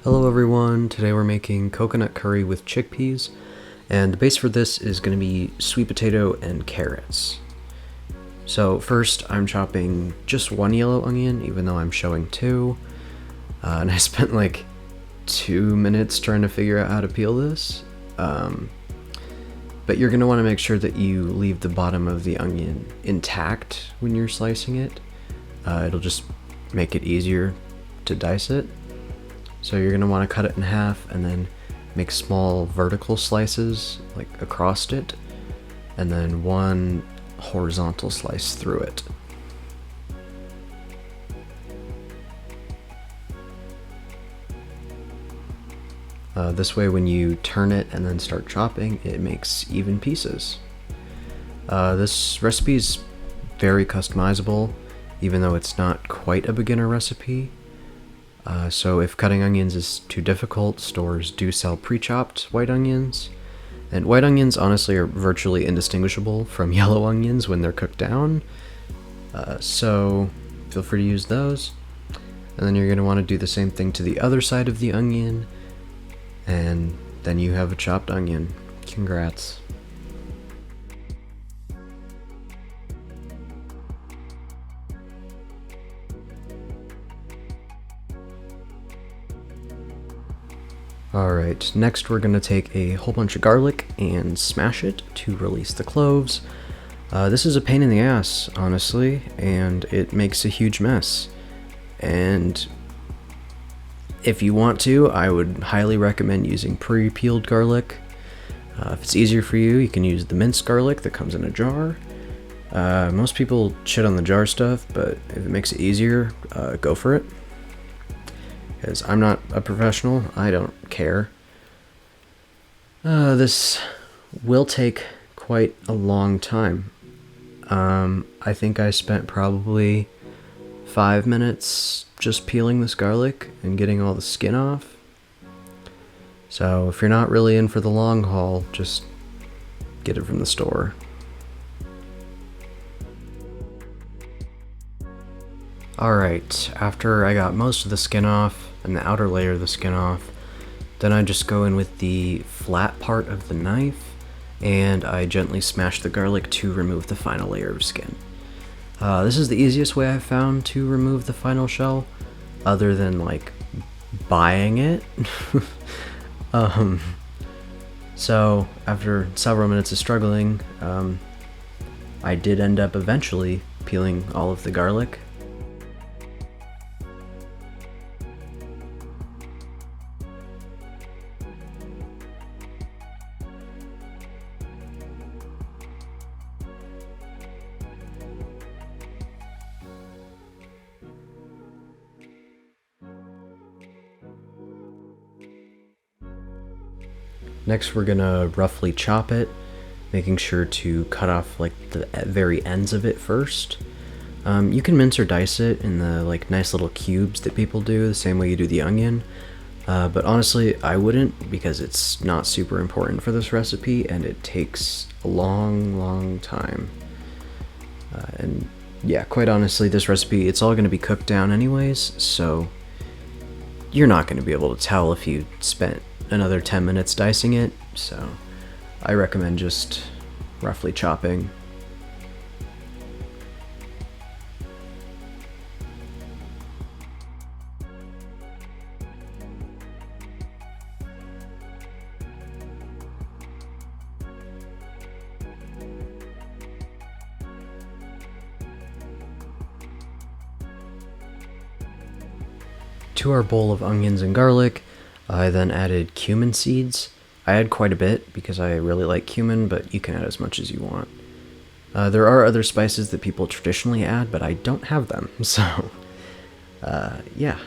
Hello everyone, today we're making coconut curry with chickpeas, and the base for this is going to be sweet potato and carrots. So first I'm chopping just one yellow onion, even though I'm showing two, and I spent like 2 minutes trying to figure out how to peel this. But you're going to want to make sure that you leave the bottom of the onion intact when you're slicing it. It'll just make it easier to dice it. So you're going to want to cut it in half and then make small vertical slices like across it, and then one horizontal slice through it. This way when you turn it and then start chopping, it makes even pieces. This recipe is very customizable, even though it's not quite a beginner recipe. So if cutting onions is too difficult, stores do sell pre-chopped white onions. And white onions honestly are virtually indistinguishable from yellow onions when they're cooked down. So feel free to use those. And then you're going to want to do the same thing to the other side of the onion. And then you have a chopped onion. Congrats. Alright, next we're going to take a whole bunch of garlic and smash it to release the cloves. This is a pain in the ass, honestly, and it makes a huge mess. And if you want to, I would highly recommend using pre-peeled garlic. If it's easier for you, you can use the minced garlic that comes in a jar. Most people shit on the jar stuff, but if it makes it easier, go for it. Because I'm not a professional, I don't care. This will take quite a long time. I think I spent probably 5 minutes just peeling this garlic and getting all the skin off. So if you're not really in for the long haul, just get it from the store. Alright, after I got most of the skin off and the outer layer of the skin off, then I just go in with the flat part of the knife and I gently smash the garlic to remove the final layer of skin. This is the easiest way I've found to remove the final shell, other than like buying it. So after several minutes of struggling, I did end up eventually peeling all of the garlic. Next we're gonna roughly chop it, making sure to cut off like the very ends of it first. You can mince or dice it in the like nice little cubes that people do, the same way you do the onion. But honestly, I wouldn't, because it's not super important for this recipe and it takes a long time. And yeah, quite honestly, this recipe, it's all gonna be cooked down anyways, so you're not gonna be able to tell if you spent another 10 minutes dicing it, so I recommend just roughly chopping. To our bowl of onions and garlic, I then added cumin seeds. I add quite a bit because I really like cumin, but you can add as much as you want. There are other spices that people traditionally add, but I don't have them, so yeah.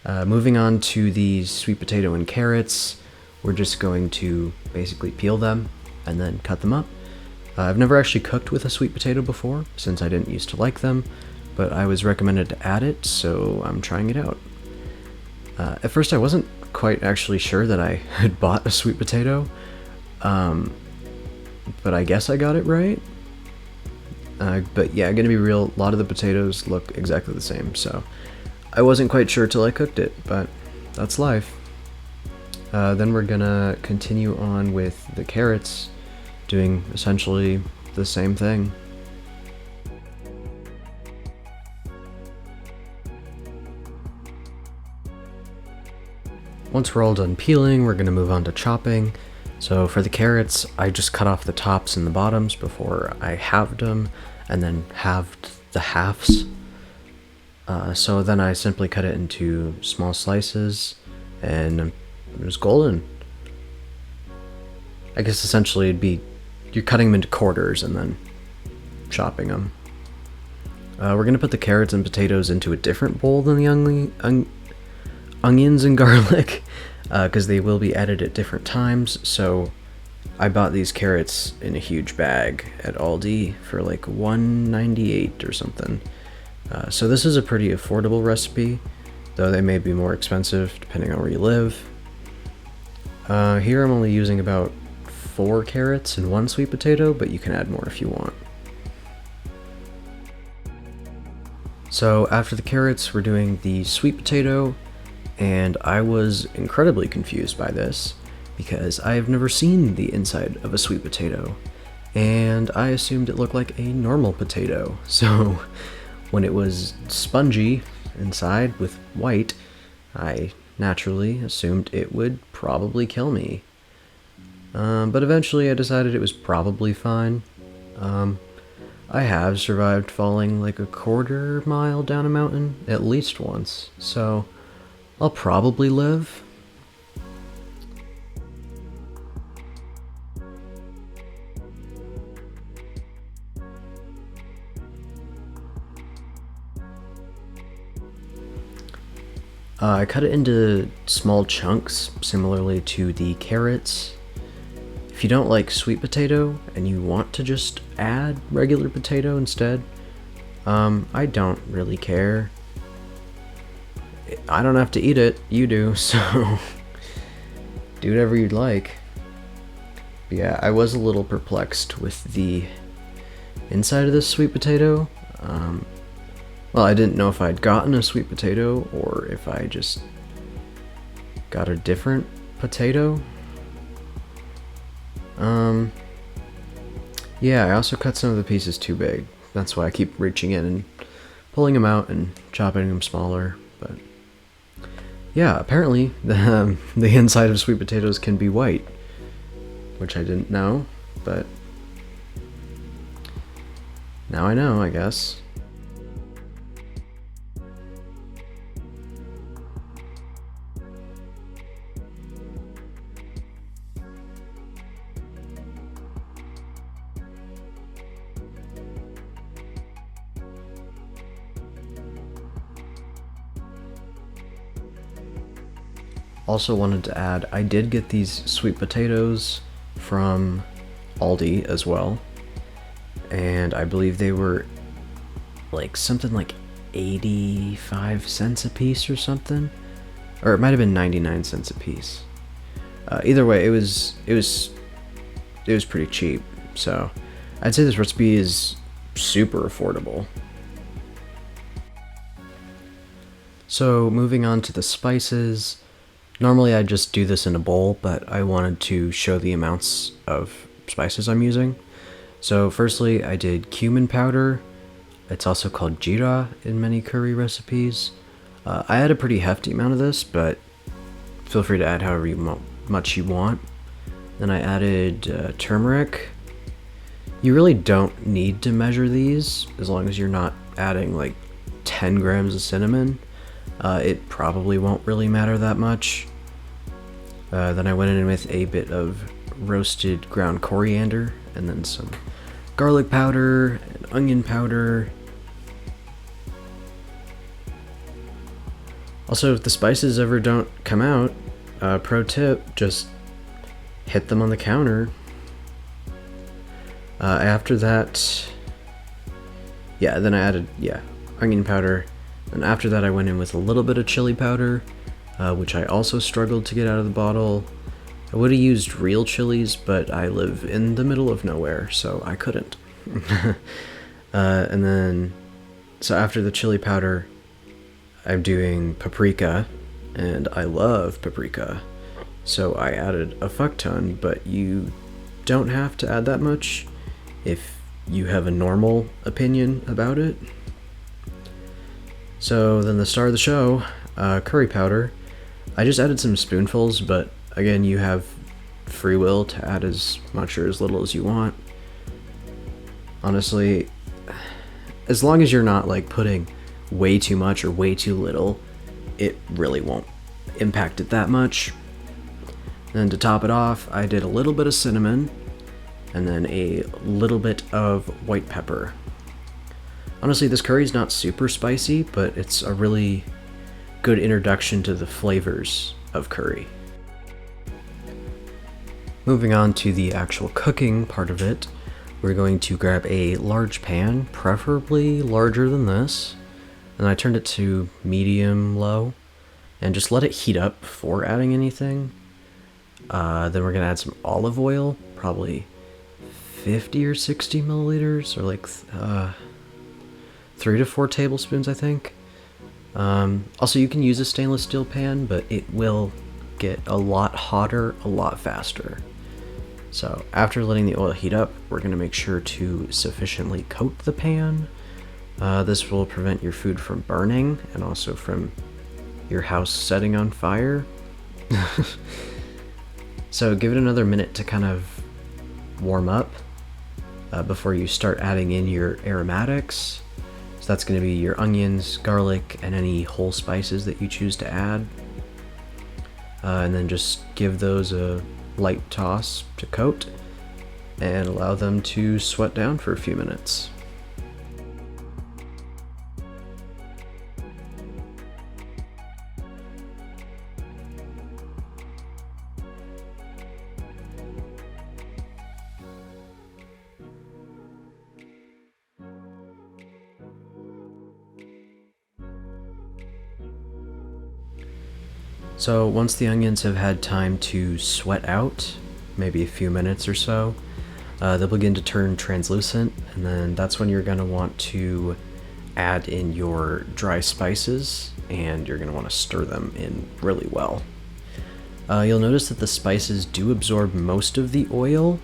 Moving on to the sweet potato and carrots, we're just going to basically peel them and then cut them up. I've never actually cooked with a sweet potato before, since I didn't used to like them, but I was recommended to add it, so I'm trying it out. At first I wasn't quite actually sure that I had bought a sweet potato, but I guess I got it right. But yeah, gonna be real, a lot of the potatoes look exactly the same, so I wasn't quite sure till I cooked it, but that's life. Then we're gonna continue on with the carrots, doing essentially the same thing. Once we're all done peeling, we're gonna move on to chopping. So for the carrots, I just cut off the tops and the bottoms before I halved them, and then halved the halves. So then I simply cut it into small slices, and it was golden. I guess essentially it'd be, you're cutting them into quarters and then chopping them. We're gonna put the carrots and potatoes into a different bowl than the onions and garlic, because they will be added at different times. So I bought these carrots in a huge bag at Aldi for like $1.98 or something. So this is a pretty affordable recipe, though they may be more expensive depending on where you live. Here I'm only using about 4 carrots and 1 sweet potato, but you can add more if you want. So after the carrots, we're doing the sweet potato, and I was incredibly confused by this because I have never seen the inside of a sweet potato, and I assumed it looked like a normal potato. So when it was spongy inside with white, I naturally assumed it would probably kill me. But eventually I decided it was probably fine. I have survived falling like a quarter mile down a mountain at least once, so I'll probably live. I cut it into small chunks, similarly to the carrots. If you don't like sweet potato and you want to just add regular potato instead, I don't really care. I don't have to eat it, you do, so do whatever you'd like. But yeah, I was a little perplexed with the inside of this sweet potato. Well, I didn't know if I'd gotten a sweet potato or if I just got a different potato. Yeah, I also cut some of the pieces too big. That's why I keep reaching in and pulling them out and chopping them smaller. But yeah, apparently the inside of sweet potatoes can be white, which I didn't know, but now I know, I guess. Also wanted to add, I did get these sweet potatoes from Aldi as well, and I believe they were like something like 85 cents a piece or something, or it might have been 99 cents a piece. Either way, it was pretty cheap, so I'd say this recipe is super affordable. So moving on to the spices. Normally I just do this in a bowl, but I wanted to show the amounts of spices I'm using. So firstly, I did cumin powder. It's also called jeera in many curry recipes. I had a pretty hefty amount of this, but feel free to add however much you want. Then I added turmeric. You really don't need to measure these, as long as you're not adding like 10 grams of cinnamon. It probably won't really matter that much. Then I went in with a bit of roasted ground coriander, and then some garlic powder and onion powder. Also, if the spices ever don't come out, pro tip, just hit them on the counter. After that, then I added, onion powder. And after that I went in with a little bit of chili powder, which I also struggled to get out of the bottle. I would have used real chilies, but I live in the middle of nowhere, so I couldn't. And then, so after the chili powder, I'm doing paprika, and I love paprika, so I added a fuck ton, but you don't have to add that much if you have a normal opinion about it. So then the star of the show, curry powder. I just added some spoonfuls, but again, you have free will to add as much or as little as you want. Honestly, as long as you're not like putting way too much or way too little, it really won't impact it that much. Then to top it off, I did a little bit of cinnamon and then a little bit of white pepper. Honestly, this curry is not super spicy, but it's a really good introduction to the flavors of curry. Moving on to the actual cooking part of it, we're going to grab a large pan, preferably larger than this, and I turned it to medium-low, and just let it heat up before adding anything. Then we're going to add some olive oil, probably 50 or 60 milliliters, or like 3 to 4 tablespoons, I think. Also, you can use a stainless steel pan, but it will get a lot hotter a lot faster. So after letting the oil heat up, we're going to make sure to sufficiently coat the pan. This will prevent your food from burning and also from your house setting on fire. So give it another minute to kind of warm up before you start adding in your aromatics. So that's going to be your onions, garlic, and any whole spices that you choose to add. And then just give those a light toss to coat and allow them to sweat down for a few minutes. So once the onions have had time to sweat out, maybe a few minutes or so, they'll begin to turn translucent, and then that's when you're going to want to add in your dry spices, and you're going to want to stir them in really well. You'll notice that the spices do absorb most of the oil,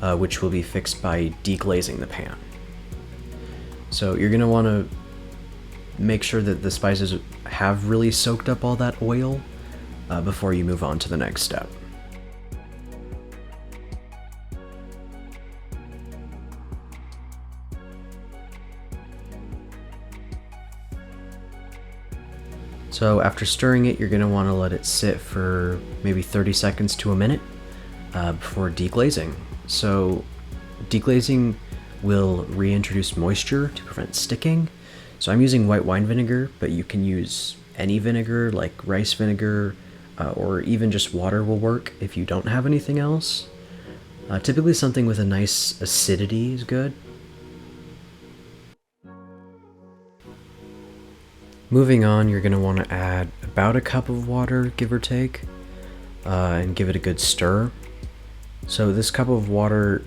which will be fixed by deglazing the pan. So you're going to want to make sure that the spices have really soaked up all that oil before you move on to the next step. So after stirring it, you're going to want to let it sit for maybe 30 seconds to a minute before deglazing. So deglazing will reintroduce moisture to prevent sticking. So I'm using white wine vinegar, but you can use any vinegar like rice vinegar or even just water will work if you don't have anything else. Typically something with a nice acidity is good. Moving on, you're going to want to add about a cup of water, give or take, and give it a good stir. So this cup of water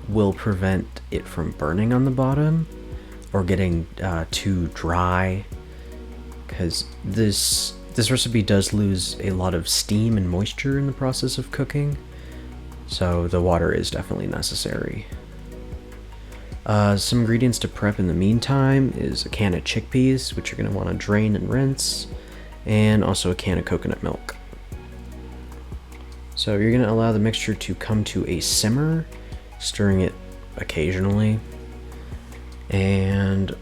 will prevent it from burning on the bottom or getting too dry, because this recipe does lose a lot of steam and moisture in the process of cooking, so the water is definitely necessary. Some ingredients to prep in the meantime is a can of chickpeas, which you're going to want to drain and rinse, and also a can of coconut milk. So you're going to allow the mixture to come to a simmer, stirring it occasionally. And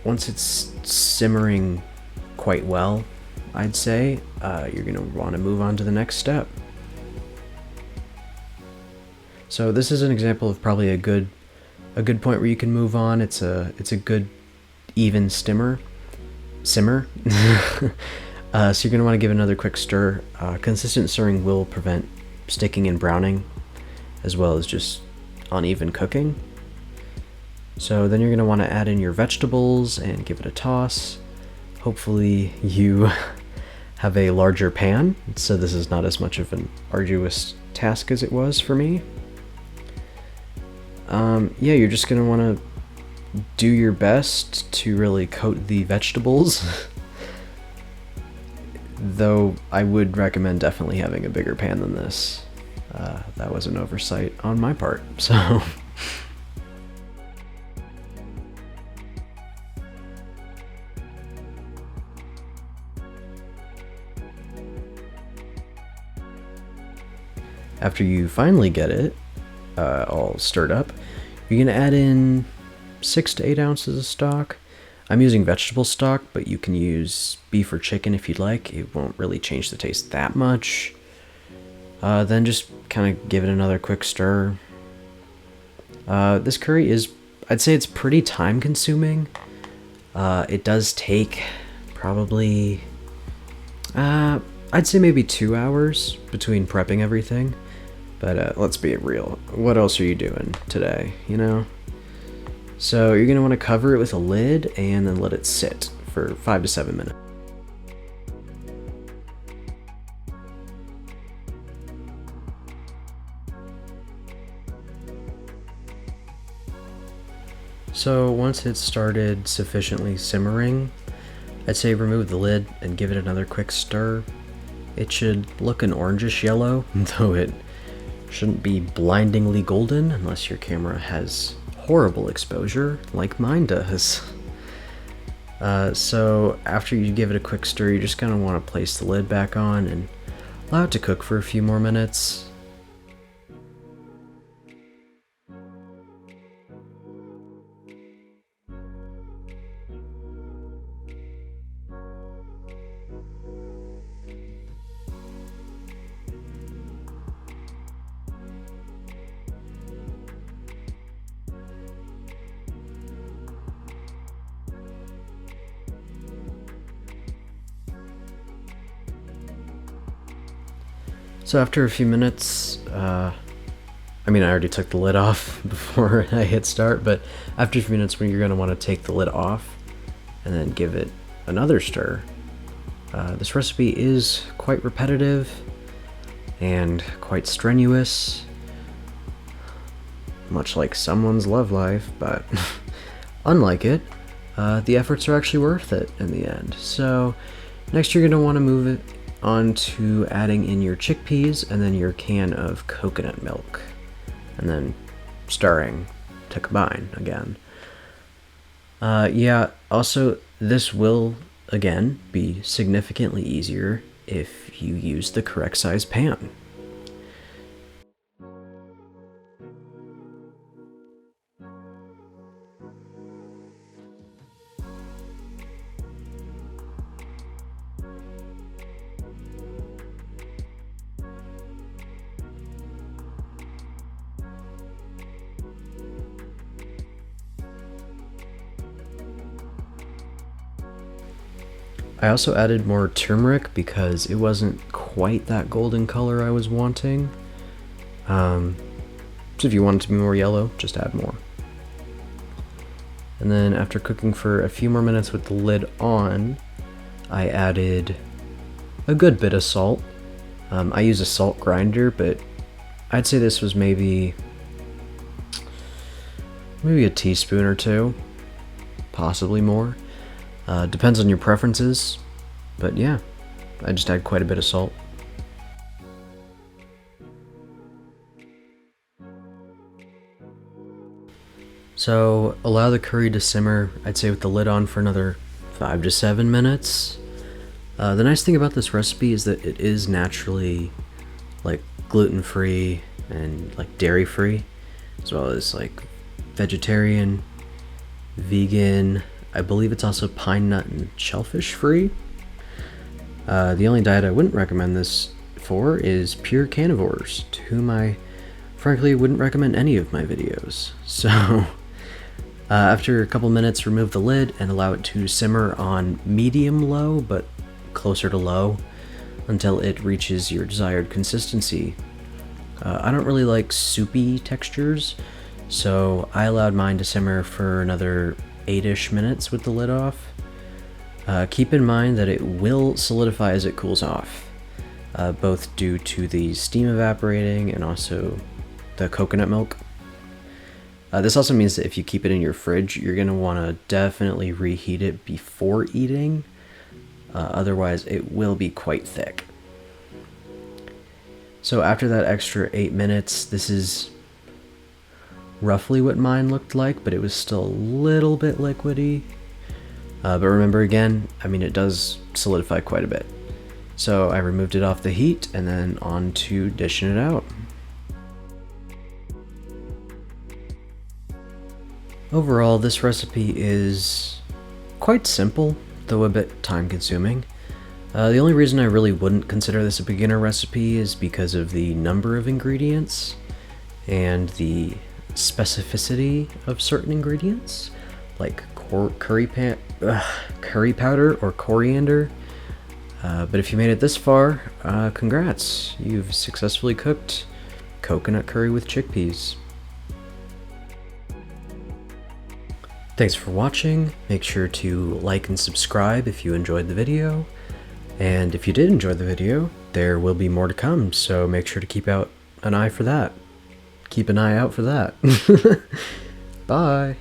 once it's simmering quite well, I'd say, you're going to want to move on to the next step. So this is an example of probably a good point where you can move on. It's a good even simmer. So you're going to want to give another quick stir. Consistent stirring will prevent sticking and browning, as well as just uneven cooking. So then you're going to want to add in your vegetables and give it a toss. Hopefully you have a larger pan, so this is not as much of an arduous task as it was for me. Yeah, you're just going to want to do your best to really coat the vegetables. Though I would recommend definitely having a bigger pan than this. That was an oversight on my part, so... After you finally get it all stirred up, you're going to add in 6 to 8 ounces of stock. I'm using vegetable stock, but you can use beef or chicken if you'd like. It won't really change the taste that much. Then just kind of give it another quick stir. This curry is, I'd say it's pretty time consuming. It does take probably, I'd say maybe 2 hours between prepping everything. But let's be real, what else are you doing today, you know? So you're going to want to cover it with a lid and then let it sit for 5 to 7 minutes. So once it's started sufficiently simmering, I'd say remove the lid and give it another quick stir. It should look an orangish yellow, though it shouldn't be blindingly golden unless your camera has horrible exposure like mine does. So after you give it a quick stir, you're just going to want to place the lid back on and allow it to cook for a few more minutes. So after a few minutes, I already took the lid off before I hit start, but after a few minutes when you're going to want to take the lid off and then give it another stir. This recipe is quite repetitive and quite strenuous, much like someone's love life, but unlike it, the efforts are actually worth it in the end. So next you're going to want to move it on to adding in your chickpeas and then your can of coconut milk, and then stirring to combine again. Also this will again be significantly easier if you use the correct size pan. I also added more turmeric because it wasn't quite that golden color I was wanting. So if you want it to be more yellow, just add more. And then after cooking for a few more minutes with the lid on, I added a good bit of salt. I use a salt grinder, but I'd say this was maybe a teaspoon or two, possibly more. Depends on your preferences, but yeah, I just add quite a bit of salt. So allow the curry to simmer, I'd say with the lid on for another 5 to 7 minutes. The nice thing about this recipe is that it is naturally like gluten-free and like dairy-free, as well as like vegetarian, vegan. I believe it's also pine nut and shellfish free. The only diet I wouldn't recommend this for is pure carnivores, to whom I frankly wouldn't recommend any of my videos. So after a couple minutes, remove the lid and allow it to simmer on medium-low, but closer to low, until it reaches your desired consistency. I don't really like soupy textures, so I allowed mine to simmer for another 8-ish minutes with the lid off. Keep in mind that it will solidify as it cools off, both due to the steam evaporating and also the coconut milk. This also means that if you keep it in your fridge, you're going to want to definitely reheat it before eating. otherwise it will be quite thick. So after that extra 8 minutes, this is roughly what mine looked like, but it was still a little bit liquidy. But remember again, I mean, it does solidify quite a bit. So I removed it off the heat and then on to dishing it out. Overall, this recipe is quite simple, though a bit time consuming. The only reason I really wouldn't consider this a beginner recipe is because of the number of ingredients and the specificity of certain ingredients, like curry powder or coriander. But if you made it this far, congrats! You've successfully cooked coconut curry with chickpeas. Thanks for watching. Make sure to like and subscribe if you enjoyed the video. And if you did enjoy the video, there will be more to come, so make sure to keep an eye out for that. Bye!